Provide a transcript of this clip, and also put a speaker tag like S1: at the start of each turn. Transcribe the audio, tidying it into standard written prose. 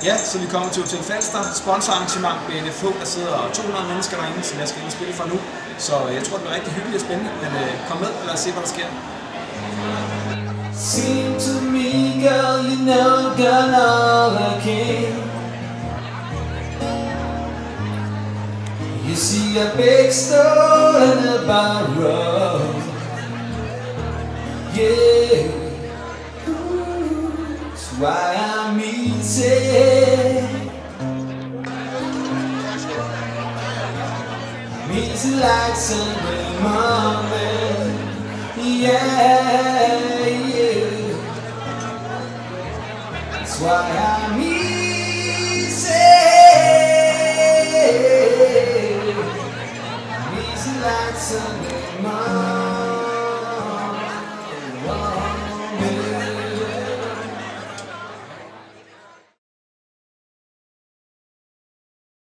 S1: Ja, så vi kommer til Hotel Falster, sponsorarrangement med NFH, der sidder 200 mennesker derinde, som jeg skal ind og spille for nu. Så jeg tror, det bliver rigtig hyggeligt og spændende, men kom med og lad os se, hvad der sker.
S2: Seem to me, girl, you know I've done all I can. You see a big store and a bar road. Yeah, that's why I'm easy. Easy like Sunday morning. Yeah, yeah. That's why I'm easy. Easy like Sunday.